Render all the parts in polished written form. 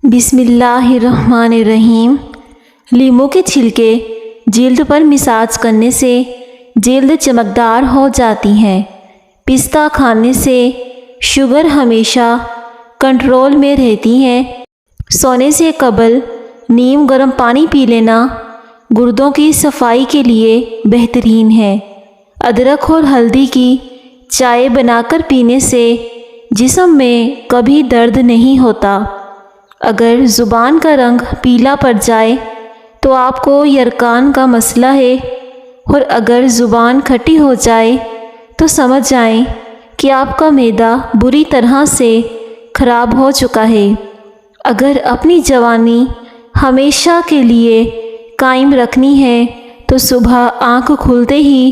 بسم اللہ الرحمن الرحیم۔ لیموں کے چھلکے جلد پر مساج کرنے سے جلد چمکدار ہو جاتی ہے۔ پستہ کھانے سے شوگر ہمیشہ کنٹرول میں رہتی ہے۔ سونے سے قبل نیم گرم پانی پی لینا گردوں کی صفائی کے لیے بہترین ہے۔ ادرک اور ہلدی کی چائے بنا کر پینے سے جسم میں کبھی درد نہیں ہوتا۔ اگر زبان کا رنگ پیلا پڑ جائے تو آپ کو یرقان کا مسئلہ ہے، اور اگر زبان کھٹی ہو جائے تو سمجھ جائیں کہ آپ کا معدہ بری طرح سے خراب ہو چکا ہے۔ اگر اپنی جوانی ہمیشہ کے لیے قائم رکھنی ہے تو صبح آنکھ کھلتے ہی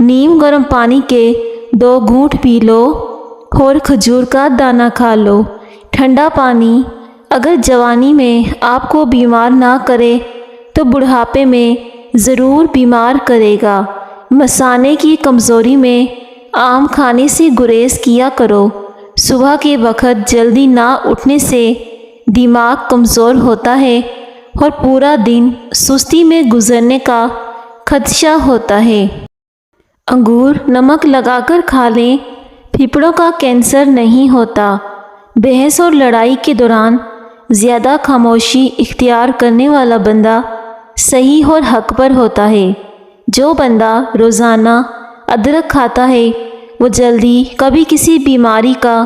نیم گرم پانی کے 2 گھونٹ پی لو اور کھجور کا دانہ کھا لو۔ ٹھنڈا پانی اگر جوانی میں آپ کو بیمار نہ کرے تو بڑھاپے میں ضرور بیمار کرے گا۔ مثانے کی کمزوری میں آم کھانے سے گریز کیا کرو۔ صبح کے وقت جلدی نہ اٹھنے سے دماغ کمزور ہوتا ہے اور پورا دن سستی میں گزرنے کا خدشہ ہوتا ہے۔ انگور نمک لگا کر کھا لیں، پھیپھڑوں کا کینسر نہیں ہوتا۔ بحث اور لڑائی کے دوران زیادہ خاموشی اختیار کرنے والا بندہ صحیح اور حق پر ہوتا ہے۔ جو بندہ روزانہ ادرک کھاتا ہے وہ جلدی کبھی کسی بیماری کا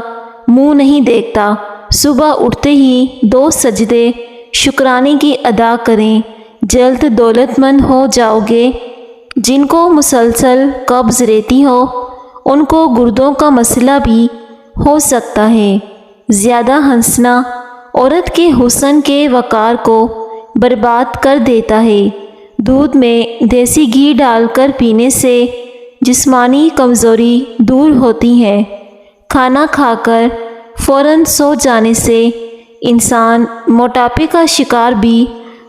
منہ نہیں دیکھتا۔ صبح اٹھتے ہی 2 سجدے شکرانے کی ادا کریں، جلد دولت مند ہو جاؤ گے۔ جن کو مسلسل قبض رہتی ہو ان کو گردوں کا مسئلہ بھی ہو سکتا ہے۔ زیادہ ہنسنا عورت کے حسن کے وقار کو برباد کر دیتا ہے۔ دودھ میں دیسی گھی ڈال کر پینے سے جسمانی کمزوری دور ہوتی ہے۔ کھانا کھا کر فوراً سو جانے سے انسان موٹاپے کا شکار بھی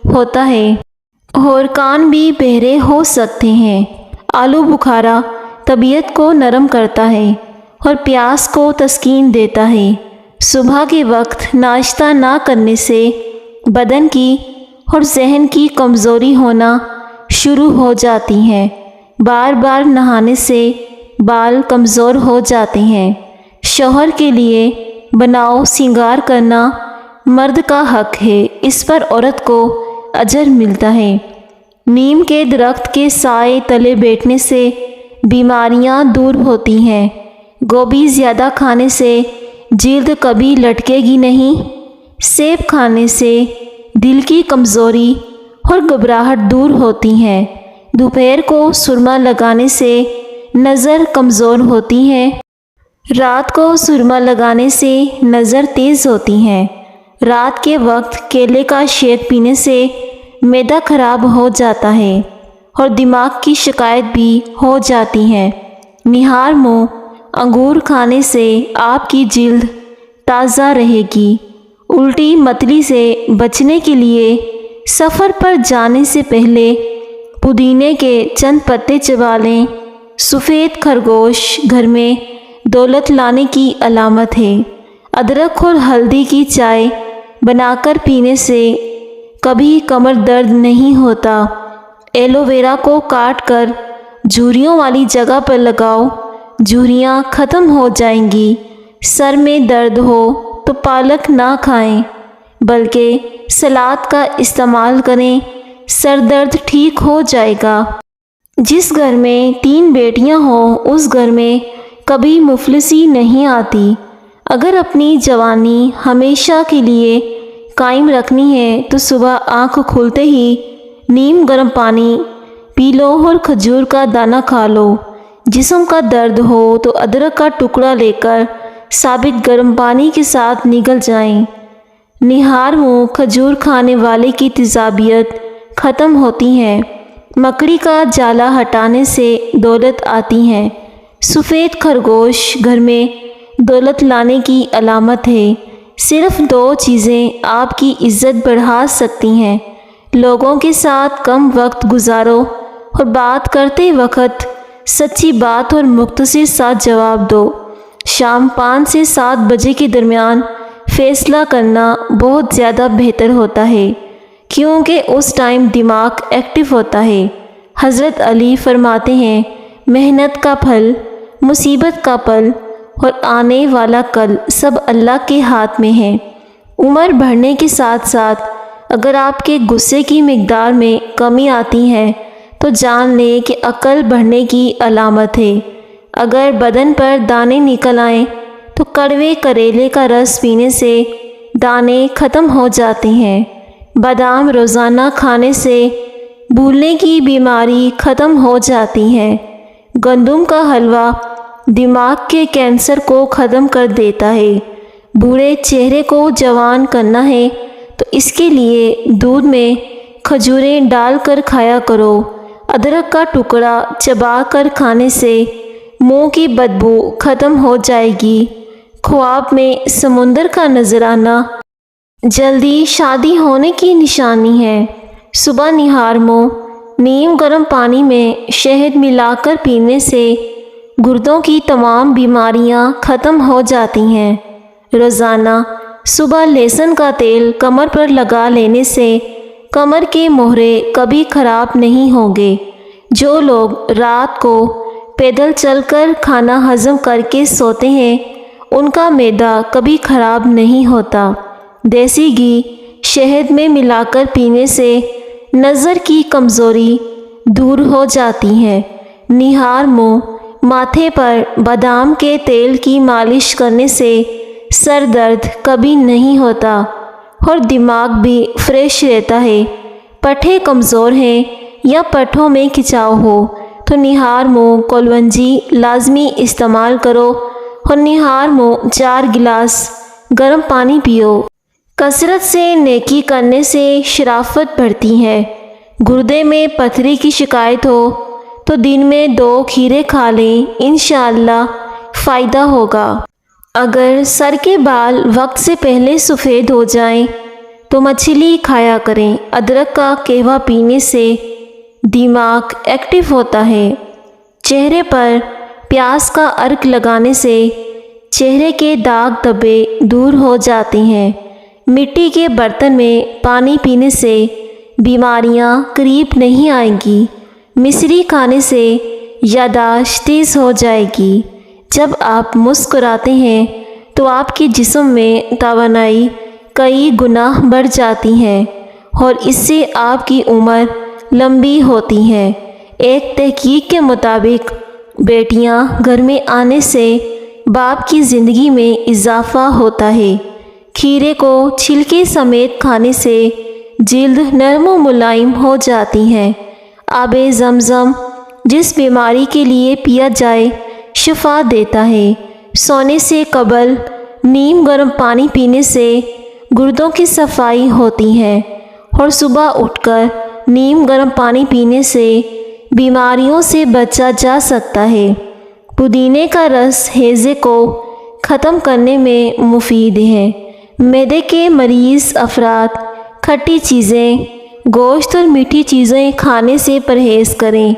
ہوتا ہے اور کان بھی بہرے ہو سکتے ہیں۔ آلو بخارا طبیعت کو نرم کرتا ہے اور پیاس کو تسکین دیتا ہے۔ صبح کے وقت ناشتہ نہ کرنے سے بدن کی اور ذہن کی کمزوری ہونا شروع ہو جاتی ہے۔ بار بار نہانے سے بال کمزور ہو جاتے ہیں۔ شوہر کے لیے بناؤ سنگار کرنا مرد کا حق ہے، اس پر عورت کو اجر ملتا ہے۔ نیم کے درخت کے سائے تلے بیٹھنے سے بیماریاں دور ہوتی ہیں۔ گوبھی زیادہ کھانے سے جلد کبھی لٹکے گی نہیں۔ سیب کھانے سے دل کی کمزوری اور گھبراہٹ دور ہوتی ہے۔ دوپہر کو سرما لگانے سے نظر کمزور ہوتی ہے۔ رات کو سرما لگانے سے نظر تیز ہوتی ہے۔ رات کے وقت کیلے کا شیک پینے سے معدہ خراب ہو جاتا ہے اور دماغ کی شکایت بھی ہو جاتی ہے۔ نہار منہ انگور کھانے سے آپ کی جلد تازہ رہے گی۔ الٹی متلی سے بچنے کے لیے سفر پر جانے سے پہلے پودینے کے چند پتے چبا لیں۔ سفید خرگوش گھر میں دولت لانے کی علامت ہے۔ ادرک اور ہلدی کی چائے بنا کر پینے سے کبھی کمر درد نہیں ہوتا۔ ایلو ویرا کو کاٹ کر جھریوں والی جگہ پر لگاؤ، جھریاں ختم ہو جائیں گی۔ سر میں درد ہو تو پالک نہ کھائیں بلکہ سلاد کا استعمال کریں، سر درد ٹھیک ہو جائے گا۔ جس گھر میں 3 بیٹیاں ہوں اس گھر میں کبھی مفلسی نہیں آتی۔ اگر اپنی جوانی ہمیشہ کے لیے قائم رکھنی ہے تو صبح آنکھ کھلتے ہی نیم گرم پانی پی لو اور کھجور کا دانہ کھا لو۔ جسم کا درد ہو تو ادرک کا ٹکڑا لے کر ثابت گرم پانی کے ساتھ نگل جائیں۔ نہار منہ کھجور کھانے والے کی تیزابیت ختم ہوتی ہے۔ مکڑی کا جالا ہٹانے سے دولت آتی ہے۔ سفید خرگوش گھر میں دولت لانے کی علامت ہے۔ صرف 2 چیزیں آپ کی عزت بڑھا سکتی ہیں۔ لوگوں کے ساتھ کم وقت گزارو اور بات کرتے وقت سچی بات اور مختصر سا جواب دو۔ شام 5 سے 7 بجے کے درمیان فیصلہ کرنا بہت زیادہ بہتر ہوتا ہے، کیونکہ اس ٹائم دماغ ایکٹیو ہوتا ہے۔ حضرت علی فرماتے ہیں، محنت کا پھل، مصیبت کا پل اور آنے والا کل سب اللہ کے ہاتھ میں ہے۔ عمر بڑھنے کے ساتھ ساتھ اگر آپ کے غصے کی مقدار میں کمی آتی ہے تو جان لیں کہ عقل بڑھنے کی علامت ہے۔ اگر بدن پر دانے نکل آئیں تو کڑوے کریلے کا رس پینے سے دانے ختم ہو جاتے ہیں۔ بادام روزانہ کھانے سے بھولنے کی بیماری ختم ہو جاتی ہے۔ گندم کا حلوہ دماغ کے کینسر کو ختم کر دیتا ہے۔ بوڑھے چہرے کو جوان کرنا ہے تو اس کے لیے دودھ میں کھجوریں ڈال کر کھایا کرو۔ ادرک کا ٹکڑا چبا کر کھانے سے منہ کی بدبو ختم ہو جائے گی۔ خواب میں سمندر کا نظرانہ جلدی شادی ہونے کی نشانی ہے۔ صبح نہار منہ نیم گرم پانی میں شہد ملا کر پینے سے گردوں کی تمام بیماریاں ختم ہو جاتی ہیں۔ روزانہ صبح لہسن کا تیل کمر پر لگا لینے سے کمر کے مہرے کبھی خراب نہیں ہوں گے۔ جو لوگ رات کو پیدل چل کر کھانا ہضم کر کے سوتے ہیں ان کا معدہ کبھی خراب نہیں ہوتا۔ دیسی گھی شہد میں ملا کر پینے سے نظر کی کمزوری دور ہو جاتی ہے۔ نہار منہ ماتھے پر بادام کے تیل کی مالش کرنے سے سر درد کبھی نہیں ہوتا اور دماغ بھی فریش رہتا ہے۔ پٹھے کمزور ہیں یا پٹھوں میں کھچاؤ ہو تو نہار منہ کلونجی لازمی استعمال کرو اور نہار منہ 4 گلاس گرم پانی پیو۔ کثرت سے نیکی کرنے سے شرافت بڑھتی ہے۔ گردے میں پتھری کی شکایت ہو تو دن میں 2 کھیرے کھا لیں، انشاءاللہ فائدہ ہوگا۔ اگر سر کے بال وقت سے پہلے سفید ہو جائیں تو مچھلی کھایا کریں۔ ادرک کا قہوہ پینے سے دماغ ایکٹیو ہوتا ہے۔ چہرے پر پیاز کا عرق لگانے سے چہرے کے داغ دھبے دور ہو جاتے ہیں۔ مٹی کے برتن میں پانی پینے سے بیماریاں قریب نہیں آئیں گی۔ مصری کھانے سے یادداشت تیز ہو جائے گی۔ جب آپ مسکراتے ہیں تو آپ کے جسم میں توانائی کئی گنا بڑھ جاتی ہے اور اس سے آپ کی عمر لمبی ہوتی ہے۔ ایک تحقیق کے مطابق بیٹیاں گھر میں آنے سے باپ کی زندگی میں اضافہ ہوتا ہے۔ کھیرے کو چھلکے سمیت کھانے سے جلد نرم و ملائم ہو جاتی ہے۔ آب زمزم جس بیماری کے لیے پیا جائے شفا دیتا ہے۔ سونے سے قبل نیم گرم پانی پینے سے گردوں کی صفائی ہوتی ہے اور صبح اٹھ کر نیم گرم پانی پینے سے بیماریوں سے بچا جا سکتا ہے۔ پودینے کا رس ہیضے کو ختم کرنے میں مفید ہے۔ معدے کے مریض افراد کھٹی چیزیں، گوشت اور میٹھی چیزیں کھانے سے پرہیز کریں۔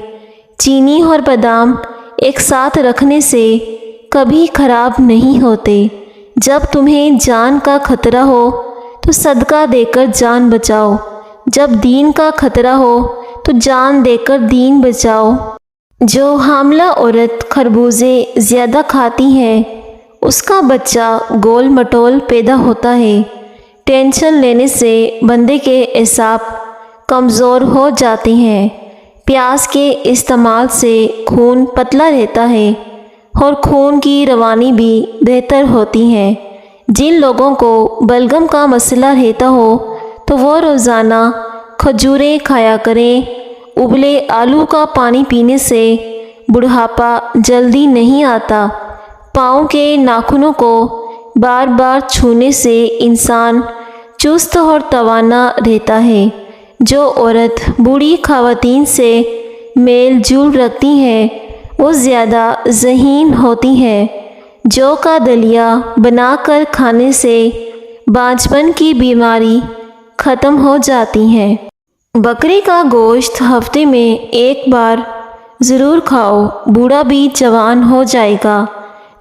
چینی اور بادام ایک ساتھ رکھنے سے کبھی خراب نہیں ہوتے۔ جب تمہیں جان کا خطرہ ہو تو صدقہ دے کر جان بچاؤ، جب دین کا خطرہ ہو تو جان دے کر دین بچاؤ۔ جو حاملہ عورت خربوزے زیادہ کھاتی ہے اس کا بچہ گول مٹول پیدا ہوتا ہے۔ ٹینشن لینے سے بندے کے اعصاب کمزور ہو جاتے ہیں۔ پیاز کے استعمال سے خون پتلا رہتا ہے اور خون کی روانی بھی بہتر ہوتی ہے۔ جن لوگوں کو بلغم کا مسئلہ رہتا ہو تو وہ روزانہ کھجوریں کھایا کریں۔ ابلے آلو کا پانی پینے سے بڑھاپا جلدی نہیں آتا۔ پاؤں کے ناخنوں کو بار بار چھونے سے انسان چست اور توانا رہتا ہے۔ جو عورت بوڑھی خواتین سے میل جول رکھتی ہے وہ زیادہ ذہین ہوتی ہے۔ جو کا دلیا بنا کر کھانے سے بانجھپن کی بیماری ختم ہو جاتی ہے۔ بکرے کا گوشت ہفتے میں 1 بار ضرور کھاؤ، بوڑھا بھی جوان ہو جائے گا۔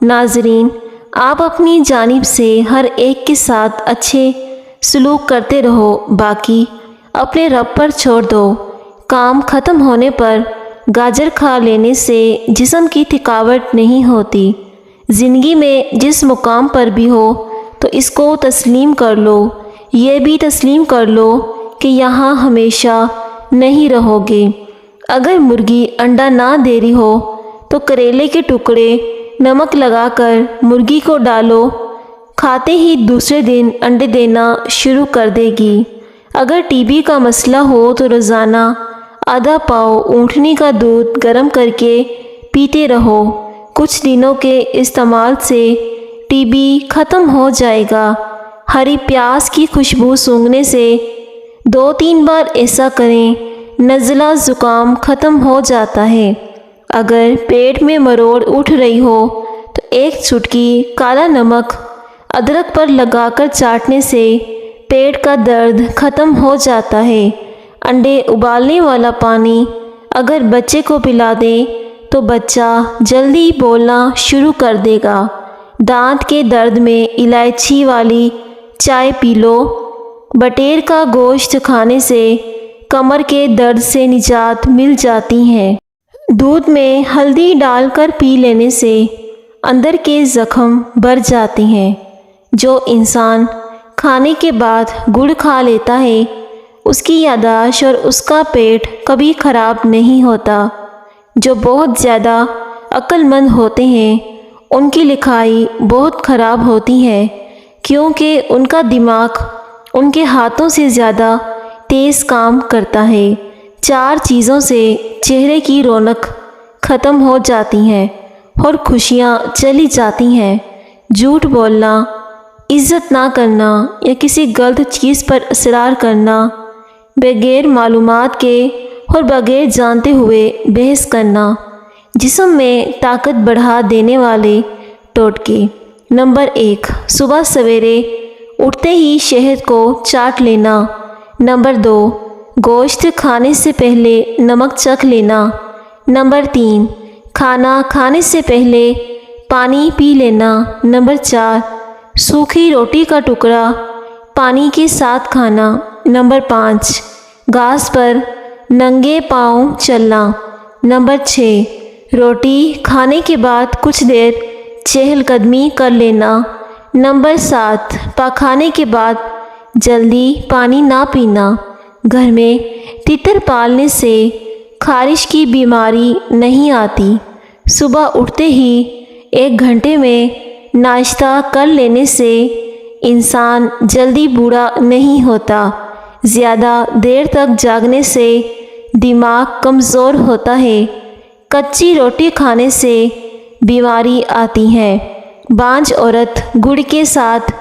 ناظرین، آپ اپنی جانب سے ہر ایک کے ساتھ اچھے سلوک کرتے رہو، باقی اپنے رب پر چھوڑ دو۔ کام ختم ہونے پر گاجر کھا لینے سے جسم کی تھکاوٹ نہیں ہوتی۔ زندگی میں جس مقام پر بھی ہو تو اس کو تسلیم کر لو، یہ بھی تسلیم کر لو کہ یہاں ہمیشہ نہیں رہو گے۔ اگر مرغی انڈا نہ دے رہی ہو تو کریلے کے ٹکڑے نمک لگا کر مرغی کو ڈالو، کھاتے ہی دوسرے دن انڈے دینا شروع کر دے گی۔ اگر ٹی بی کا مسئلہ ہو تو روزانہ آدھا پاؤ اونٹنی کا دودھ گرم کر کے پیتے رہو، کچھ دنوں کے استعمال سے ٹی بی ختم ہو جائے گا۔ ہری پیاز کی خوشبو سونگھنے سے 2-3 بار ایسا کریں، نزلہ زکام ختم ہو جاتا ہے۔ اگر پیٹ میں مروڑ اٹھ رہی ہو تو ایک چٹکی کالا نمک ادرک پر لگا کر چاٹنے سے پیٹ کا درد ختم ہو جاتا ہے۔ انڈے ابالنے والا پانی اگر بچے کو پلا دیں تو بچہ جلدی بولنا شروع کر دے گا۔ دانت کے درد میں الائچی والی چائے پی لو۔ بٹیر کا گوشت کھانے سے کمر کے درد سے نجات مل جاتی ہے۔ دودھ میں ہلدی ڈال کر پی لینے سے اندر کے زخم بھر جاتے ہیں۔ جو انسان کھانے کے بعد گڑ کھا لیتا ہے اس کی یادداشت اور اس کا پیٹ کبھی خراب نہیں ہوتا۔ جو بہت زیادہ عقل مند ہوتے ہیں ان کی لکھائی بہت خراب ہوتی ہے، کیونکہ ان کا دماغ ان کے ہاتھوں سے زیادہ تیز کام کرتا ہے۔ 4 چیزوں سے چہرے کی رونق ختم ہو جاتی ہے اور خوشیاں چلی جاتی ہیں: جھوٹ بولنا، عزت نہ کرنا یا کسی غلط چیز پر اصرار کرنا، بغیر معلومات کے اور بغیر جانتے ہوئے بحث کرنا، جسم میں طاقت بڑھا دینے والے ٹوٹکے۔ نمبر 1، صبح سویرے اٹھتے ہی شہد کو چاٹ لینا۔ نمبر 2، گوشت کھانے سے پہلے نمک چکھ لینا۔ نمبر 3، کھانا کھانے سے پہلے پانی پی لینا۔ نمبر 4، سوکھی روٹی کا ٹکڑا پانی کے ساتھ کھانا۔ نمبر 5، گھاس پر ننگے پاؤں چلنا۔ نمبر 6، روٹی کھانے کے بعد کچھ دیر چہل قدمی کر لینا۔ نمبر 7، پاخانے کے بعد جلدی پانی نہ پینا۔ گھر میں تیتر پالنے سے خارش کی بیماری نہیں آتی۔ صبح اٹھتے ہی 1 گھنٹے میں ناشتہ کر لینے سے انسان جلدی بوڑھا نہیں ہوتا۔ زیادہ دیر تک جاگنے سے دماغ کمزور ہوتا ہے۔ کچی روٹی کھانے سے بیماری آتی ہے۔ بانجھ عورت گڑ کے ساتھ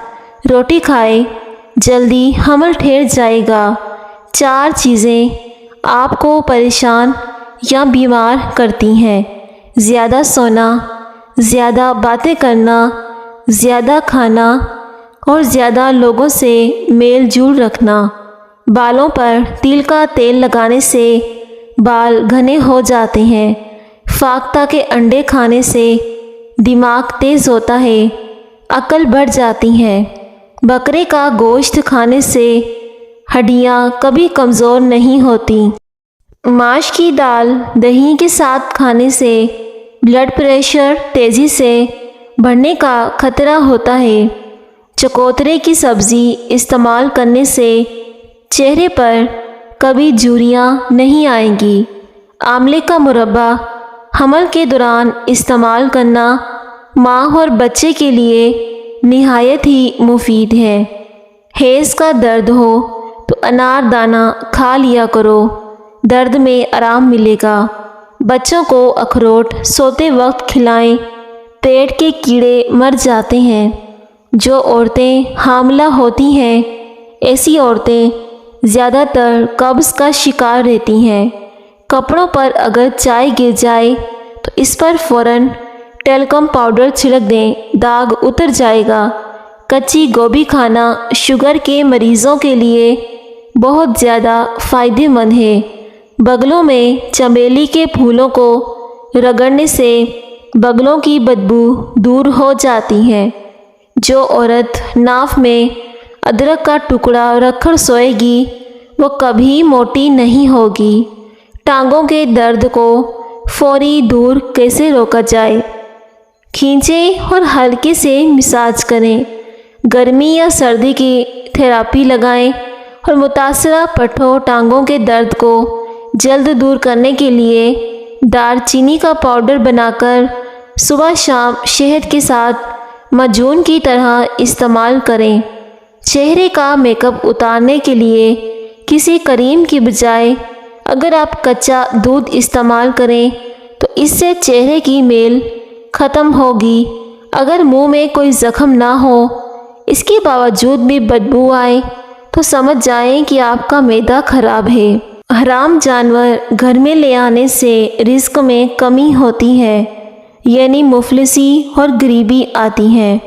روٹی کھائے، جلدی حمل ٹھہر جائے گا۔ 4 چیزیں آپ کو پریشان یا بیمار کرتی ہیں: زیادہ سونا، زیادہ باتیں کرنا، زیادہ کھانا اور زیادہ لوگوں سے میل جول رکھنا۔ بالوں پر تل کا تیل لگانے سے بال گھنے ہو جاتے ہیں۔ فاختہ کے انڈے کھانے سے دماغ تیز ہوتا ہے، عقل بڑھ جاتی ہے۔ بکرے کا گوشت کھانے سے ہڈیاں کبھی کمزور نہیں ہوتی۔ ماش کی دال دہی کے ساتھ کھانے سے بلڈ پریشر تیزی سے بڑھنے کا خطرہ ہوتا ہے۔ چکوترے کی سبزی استعمال کرنے سے چہرے پر کبھی جھریاں نہیں آئیں گی۔ آملے کا مربع حمل کے دوران استعمال کرنا ماں اور بچے کے لیے نہایت ہی مفید ہے۔ حیض کا درد ہو تو انار دانہ کھا لیا کرو، درد میں آرام ملے گا۔ بچوں کو اخروٹ سوتے وقت کھلائیں، پیٹ کے کیڑے مر جاتے ہیں۔ جو عورتیں حاملہ ہوتی ہیں ایسی عورتیں زیادہ تر قبض کا شکار رہتی ہیں۔ کپڑوں پر اگر چائے گر جائے تو اس پر فوراً ٹیلکم پاؤڈر چھڑک دیں، داغ اتر جائے گا۔ کچی گوبھی کھانا شوگر کے مریضوں کے لیے بہت زیادہ فائدہ مند ہے۔ بغلوں میں چمیلی کے پھولوں کو رگڑنے سے بغلوں کی بدبو دور ہو جاتی ہے۔ جو عورت ناف میں ادرک کا ٹکڑا رکھ کر سوئے گی وہ کبھی موٹی نہیں ہوگی۔ ٹانگوں کے درد کو فوری دور کیسے روکا جائے؟ کھینچیں اور ہلکے سے مساج کریں۔ گرمی یا سردی کی تھراپی لگائیں اور متاثرہ پٹھوں ٹانگوں کے درد کو جلد دور کرنے کے لیے دار چینی کا پاؤڈر بنا کر صبح شام شہد کے ساتھ معجون کی طرح استعمال کریں۔ چہرے کا میک اپ اتارنے کے لیے کسی کریم کی بجائے اگر آپ کچا دودھ استعمال کریں تو اس سے چہرے کی میل ختم ہوگی۔ اگر منہ میں کوئی زخم نہ ہو، اس کے باوجود بھی بدبو آئے تو سمجھ جائیں کہ آپ کا معدہ خراب ہے۔ حرام جانور گھر میں لے آنے سے رزق میں کمی ہوتی ہے، یعنی مفلسی اور غریبی آتی ہے۔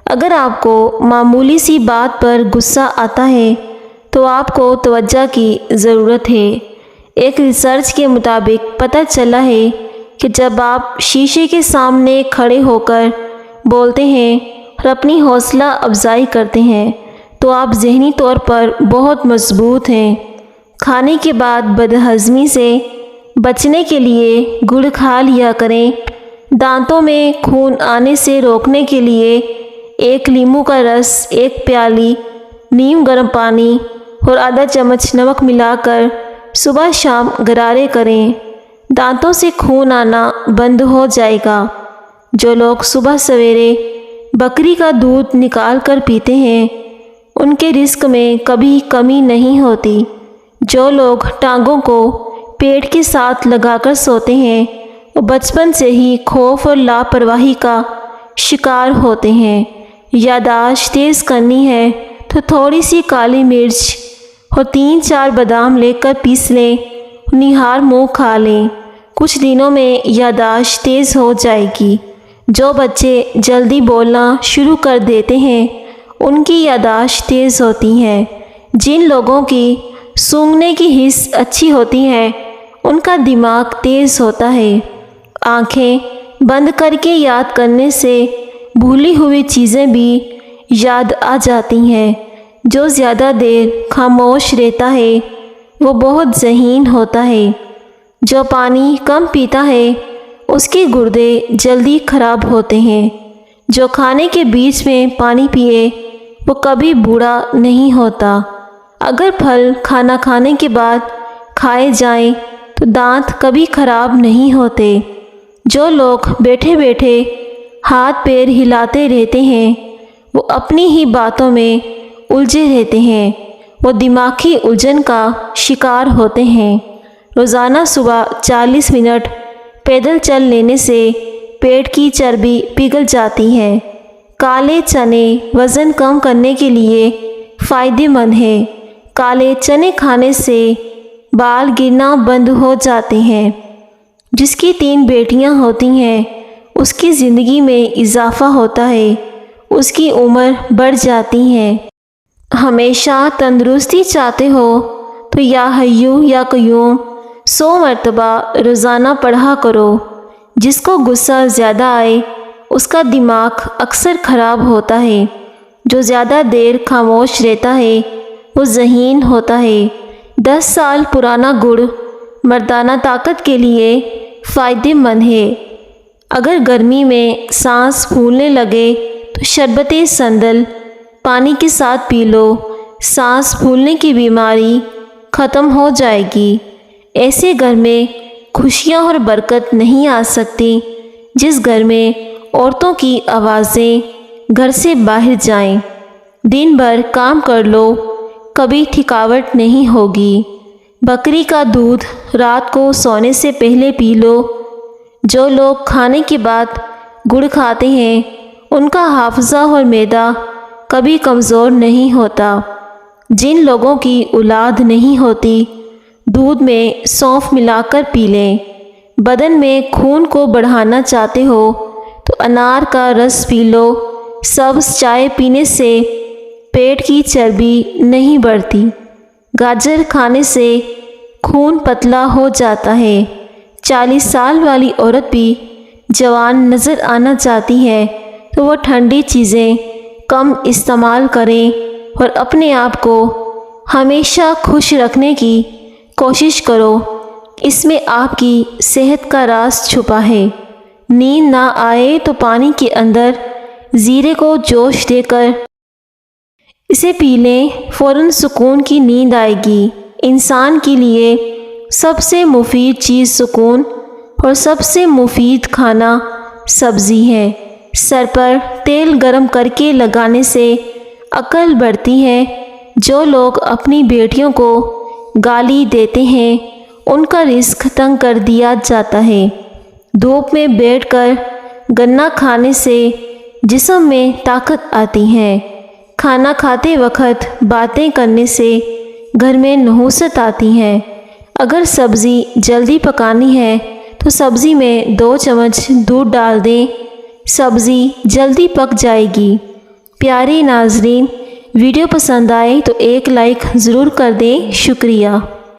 اگر آپ کو معمولی سی بات پر غصہ آتا ہے تو آپ کو توجہ کی ضرورت ہے۔ ایک ریسرچ کے مطابق پتہ چلا ہے کہ جب آپ شیشے کے سامنے کھڑے ہو کر بولتے ہیں اور اپنی حوصلہ افزائی کرتے ہیں تو آپ ذہنی طور پر بہت مضبوط ہیں۔ کھانے کے بعد بدہضمی سے بچنے کے لیے گڑ کھا لیا کریں۔ دانتوں میں خون آنے سے روکنے کے لیے ایک لیموں کا رس، ایک پیالی نیم گرم پانی اور آدھا چمچ نمک ملا کر صبح شام غرارے کریں۔ دانتوں سے خون آنا بند ہو جائے گا۔ جو لوگ صبح سویرے بکری کا دودھ نکال کر پیتے ہیں ان کے رزق میں کبھی کمی نہیں ہوتی۔ جو لوگ ٹانگوں کو پیٹ کے ساتھ لگا کر سوتے ہیں وہ بچپن سے ہی خوف اور لاپرواہی کا شکار ہوتے ہیں۔ یادداشت تیز کرنی ہے تو تھوڑی سی کالی مرچ اور 3-4 بادام لے کر پیس لیں، نہار منہ کھا لیں، کچھ دنوں میں یادداشت تیز ہو جائے گی۔ جو بچے جلدی بولنا شروع کر دیتے ہیں ان کی یادداشت تیز ہوتی ہے۔ جن لوگوں کی سونگھنے کی حس اچھی ہوتی ہے ان کا دماغ تیز ہوتا ہے۔ آنکھیں بند کر کے یاد کرنے سے بھولی ہوئی چیزیں بھی یاد آ جاتی ہیں۔ جو زیادہ دیر خاموش رہتا ہے وہ بہت ذہین ہوتا ہے۔ جو پانی کم پیتا ہے اس کے گردے جلدی خراب ہوتے ہیں۔ جو کھانے کے بیچ میں پانی پیے وہ کبھی بوڑھا نہیں ہوتا۔ اگر پھل کھانا کھانے کے بعد کھائے جائیں تو دانت کبھی خراب نہیں ہوتے۔ جو لوگ بیٹھے بیٹھے ہاتھ پیر ہلاتے رہتے ہیں وہ اپنی ہی باتوں میں الجھے رہتے ہیں، وہ دماغی الجھن کا شکار ہوتے ہیں۔ روزانہ صبح 40 منٹ پیدل چل لینے سے پیٹ کی چربی پگھل جاتی ہے۔ کالے چنے وزن کم کرنے کے لیے فائدہ مند ہے۔ کالے چنے کھانے سے بال گرنا بند ہو جاتے ہیں۔ جس کی 3 بیٹیاں ہوتی ہیں اس کی زندگی میں اضافہ ہوتا ہے، اس کی عمر بڑھ جاتی ہے۔ ہمیشہ تندرستی چاہتے ہو تو یا حیو یا قیوم 100 مرتبہ روزانہ پڑھا کرو۔ جس کو غصہ زیادہ آئے اس کا دماغ اکثر خراب ہوتا ہے۔ جو زیادہ دیر خاموش رہتا ہے وہ ذہین ہوتا ہے۔ 10 سال پرانا گڑ مردانہ طاقت کے لیے فائدہ مند ہے۔ اگر گرمی میں سانس پھولنے لگے تو شربت سندل پانی کے ساتھ پی لو، سانس پھولنے کی بیماری ختم ہو جائے گی۔ ایسے گھر میں خوشیاں اور برکت نہیں آ سکتی جس گھر میں عورتوں کی آوازیں گھر سے باہر جائیں۔ دن بھر کام کر لو، کبھی تھکاوٹ نہیں ہوگی۔ بکری کا دودھ رات کو سونے سے پہلے پی لو۔ جو لوگ کھانے کے بعد گڑ کھاتے ہیں ان کا حافظہ اور معدہ کبھی کمزور نہیں ہوتا۔ جن لوگوں کی اولاد نہیں ہوتی دودھ میں سونف ملا کر پی لیں۔ بدن میں خون کو بڑھانا چاہتے ہو تو انار کا رس پی لو۔ سبز چائے پینے سے پیٹ کی چربی نہیں بڑھتی۔ گاجر کھانے سے خون پتلا ہو جاتا ہے۔ 40 سال والی عورت بھی جوان نظر آنا چاہتی ہے تو وہ ٹھنڈی چیزیں کم استعمال کریں اور اپنے آپ کو ہمیشہ خوش رکھنے کی کوشش کرو، اس میں آپ کی صحت کا راز چھپا ہے۔ نیند نہ آئے تو پانی کے اندر زیرے کو جوش دے کر اسے پی لیں، فوراً سکون کی نیند آئے گی۔ انسان کے لیے سب سے مفید چیز سکون اور سب سے مفید کھانا سبزی ہے۔ سر پر تیل گرم کر کے لگانے سے عقل بڑھتی ہے۔ جو لوگ اپنی بیٹیوں کو گالی دیتے ہیں ان کا رزق تنگ کر دیا جاتا ہے۔ دھوپ میں بیٹھ کر گنا کھانے سے جسم میں طاقت آتی ہے۔ کھانا کھاتے وقت باتیں کرنے سے گھر میں نحوست آتی ہے۔ اگر سبزی جلدی پکانی ہے تو سبزی میں 2 چمچ دودھ ڈال دیں، سبزی جلدی پک جائے گی۔ پیارے ناظرین، ویڈیو پسند آئے تو ایک لائک ضرور کر دیں۔ شکریہ۔